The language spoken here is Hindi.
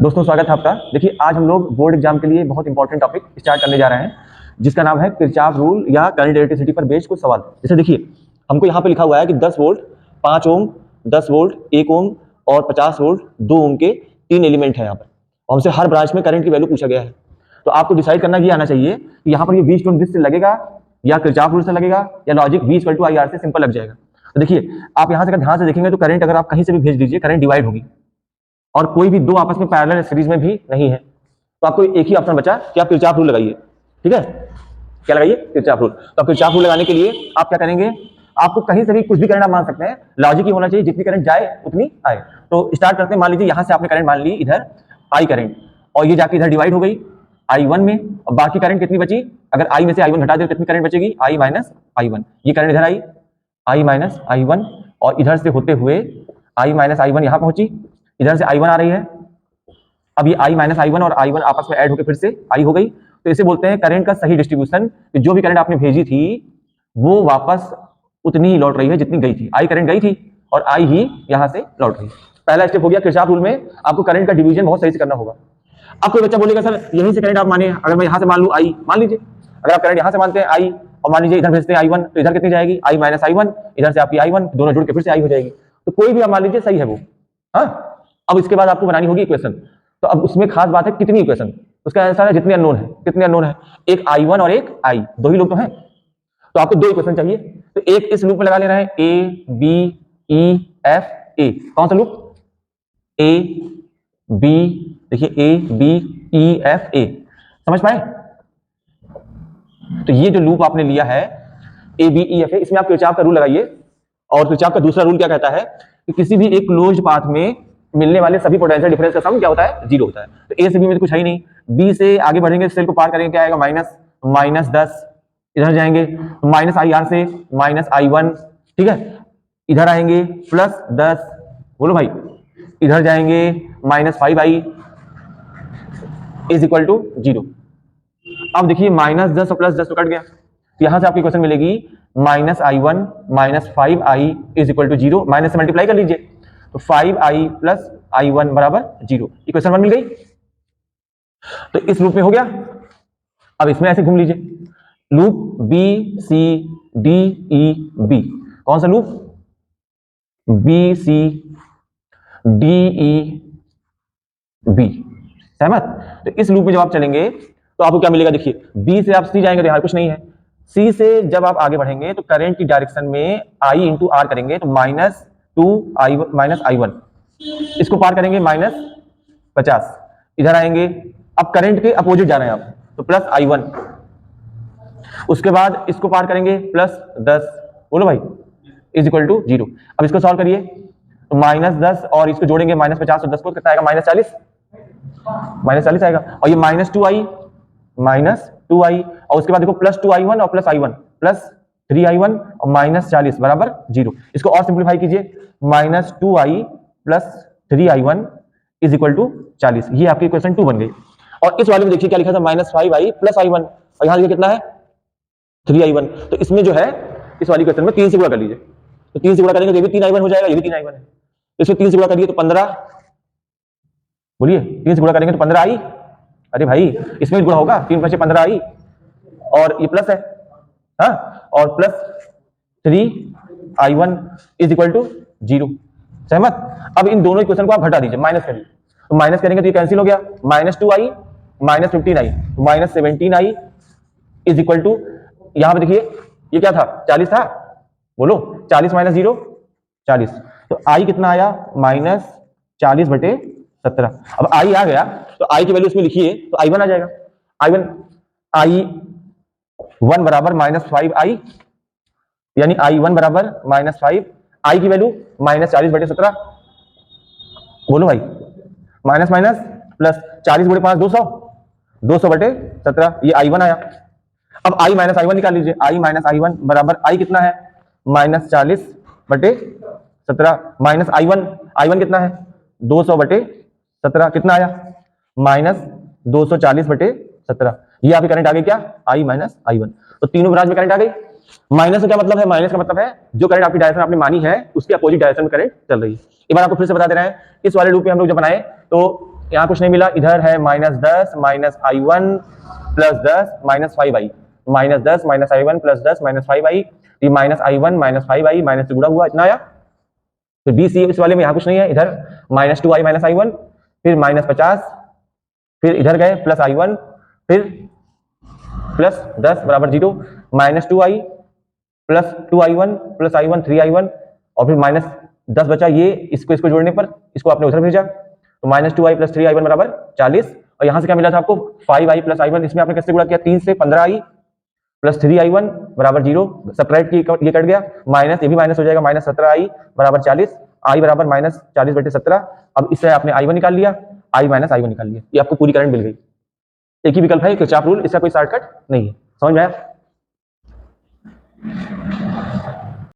दोस्तों स्वागत है आपका। देखिए आज हम लोग बोर्ड एग्जाम के लिए बहुत इंपॉर्टेंट टॉपिक स्टार्ट करने जा रहे हैं जिसका नाम है किरचॉफ रूल या करंट इलेक्ट्रिसिटी पर बेस्ड कुछ सवाल। जैसे देखिए हमको यहाँ पे लिखा हुआ है कि 10 वोल्ट 5 ओम 10 वोल्ट 1 ओम और 50 वोल्ट 2 ओम के 3 एलिमेंट है यहाँ पर। और हमसे हर ब्रांच में करंट की वैल्यू पूछा गया है। तो आपको डिसाइड करना ये आना चाहिए कि यहाँ पर ये V = दिस से लगेगा या किरचॉफ रूल से लगेगा या लॉजिक V = IR से सिंपल लग जाएगा। तो देखिए आप यहाँ से अगर ध्यान से देखेंगे तो करंट अगर आप कहीं से भी भेज दीजिए करंट डिवाइड होगी और कोई भी दो आपस में पैरेलल सीरीज में भी नहीं है। तो आपको एक ही ऑप्शन बचा कि आप किरचॉफ रूल लगाइए। ठीक है, क्या लगाइए? Kirchhoff rule. तो आप किरचॉफ रूल लगाने के लिए आप क्या करेंगे, आपको कहीं से भी कुछ भी करंट आप मान सकते हैं, लॉजिक ही होना चाहिए जितनी करंट जाए उतनी आए। तो स्टार्ट करते हैं। मान लीजिए यहां से आपने करंट मान ली इधर आई करंट और ये जाके इधर डिवाइड हो गई I1 में और बाकी करंट कितनी बची? अगर I में से I1 घटा दे तो कितनी करंट बचेगी? I - I1। ये करंट इधर आई I - I1 और इधर से होते हुए I - I1 यहां पहुंची, इधर से I1 आ रही है। अब ये I - I1 और I1 आपस में ऐड होकर फिर से I हो गई। तो इसे बोलते हैं करंट का सही डिस्ट्रीब्यूशन। जो भी करंट आपने भेजी थी वो वापस उतनी ही लौट रही है जितनी गई थी। I करंट गई थी और I ही यहां से लौट रही। पहला स्टेप हो गया। किरचॉफ रूल में आपको करंट का डिवीजन बहुत सही से करना होगा। अब कोई बच्चा बोलेगा सर यहीं से करंट आप माने, अगर मैं यहां से मान लूं I, मान लीजिए अगर आप करंट यहां से मानते हैं I और मान लीजिए इधर भेजते हैं I1 तो इधर कितनी जाएगी? I - I1, इधर से आपकी I1 दोनों जुड़ के फिर से I हो जाएगी। तो कोई भी आप मान लीजिए सही है वो। हाँ, अब इसके बाद आपको बनानी होगी इक्वेशन। तो अब उसमें खास बात है कितनी इक्वेशन। उसका आंसर है जितने अननोन है। कितने अननोन है? एक I1 और एक I, दो ही लोग तो हैं। तो आपको दो इक्वेशन चाहिए। तो एक इस लूप में लगा ले रहे हैं A B E F A। कौन सा लूप? A B, देखिए A B E F A, समझ पाए? तो ये जो लूप आपने लिया है A B E F A, इसमें आप किरचॉफ का रूल लगाइए। और किरचॉफ का दूसरा रूल क्या कहता है कि किसी भी एक क्लोज्ड पाथ में मिलने वाले सभी पोटेंशियल डिफरेंस का सम क्या होता है? 0 होता है। तो A से B में तो कुछ है ही नहीं। B से आगे बढ़ेंगे, सेल को पार करेंगे, क्या आएगा? -10। इधर जाएंगे -IR से -I1। ठीक है, इधर आएंगे +10। बोलो भाई, इधर जाएंगे -5I = 0। अब देखिए -10 और +10 तो कट गया। यहां से आपकी क्वेश्चन मिलेगी -I1 - 5I = 0। माइनस से मल्टीप्लाई कर लीजिए तो 5I + I1 = 0। इक्वेशन 1 मिल गई। तो इस लूप में हो गया। अब इसमें ऐसे घूम लीजिए, loop B C D E B। कौन सा loop? B C D E B। सहमत? तो इस लूप में जब आप चलेंगे तो आपको क्या मिलेगा? देखिए B से आप C जाएंगे तो यहाँ कुछ नहीं है। C से जब आप आगे बढ़ेंगे तो करंट की डायरेक्शन में I × R करेंगे तो -2I - I1। इसको पार करेंगे -50। इधर आएंगे, अब करंट के अपोजिट जा रहे हैं आप तो +I1। उसके बाद इसको पार करेंगे +10। बोलो भाई, = 0। अब इसको सॉल्व करिए तो -10 और इसको जोड़ेंगे -50 और 10 को कितना आएगा? -40। -40 आएगा। और ये -2I और उसके बाद देखो +2I1 और +I1 +3I1 और -40 = 0। इसको और सिंप्लीफाई कीजिए, -2I + 3I1 = 40। ये आपकी इक्वेशन 2 बन गई। और इस वाले में देखिए क्या लिखा था? -5I + I1 और यहाँ देखिए कितना है? 3I1। तो इसमें जो है इस वाली क्वेश्चन में 3 से गुणा कर लीजिए। तो 3 से गुणा करेंगे तो ये भी 3I1 हो जाएगा, ये भी 3I1 है। तो इसमें 3 से गुणा करिए तो 15। बोलिए, 3 से गुणा करेंगे तो 15I। अरे भाई इसमें भी गुणा होगा, 3 × 5 = 15I और ये प्लस है। हाँ, और +3I1 = 0। सहमत? अब इन दोनों इक्वेशन को आप घटा दीजिए, माइनस करिए। तो माइनस करेंगे तो ये कैंसिल हो गया, -2I -15I -17I = यहां पे देखिए ये क्या था? 40 था। बोलो 40 - 0 40। तो I कितना आया? -40/17। अब I आ गया तो I की वैल्यू इसमें लिखिए तो I1 आ जाएगा। I1 = -5I, यानी I1 = -5। I की वैल्यू -40/17। बोलो भाई, माइनस माइनस प्लस 40 × 5 200, 200/17। ये I1 आया। अब I - I1 निकाल लीजिए। I - I1 बराबर I कितना है? -40/17 माइनस I1 कितना है? 200/17। कितना आया? -240/17। ये आपकी करंट आ गई क्या? I - I1। तो तीनों ब्रांच में करंट आ गई। माइनस का क्या मतलब है? माइनस का मतलब है जो करंट आपकी डायरेक्शन आपने मानी है उसके अपोजिट डायरेक्शन में करंट चल रही है। एक बार आपको फिर से बता दे रहे हैं, इस वाले लूप में हम लोग जब बनाए तो यहाँ कुछ नहीं मिला, इधर है -10 minus I1 plus 10 minus 5i, -10 minus I1 plus 10 minus 5i, ये -I1 माइनस 5i माइनस से जुड़ा हुआ इतना आया। फिर बी सी इस वाले में यहाँ कुछ नहीं है, इधर -2i माइनस I1, फिर -50, फिर इधर गए प्लस I1, फिर प्लस 10 बराबर 0, -2i plus 2I1 plus I1 3I1, और फिर -10 बचा, ये इसको जोड़ने पर इसको आपने उधर भेजा, तो -2i प्लस 3I1 बराबर 40। और यहाँ से क्या मिला था आपको 5i प्लस I1, इसमें आपने कैसे गुणा किया 3 से 15i प्लस 3I1 बराबर 0, सब्ट्रैक्ट ये कट गया, माइनस ये भी माइनस हो जाएगा, -17i बराबर 40, i बराबर -40/17। अब इससे आपने I1 निकाल लिया, i माइनस I1 निकाल लिया, ये आपको पूरी करंट मिल गई। एक ही विकल्प है किरचॉफ रूल, इसका कोई शॉर्टकट नहीं है। समझ में आया?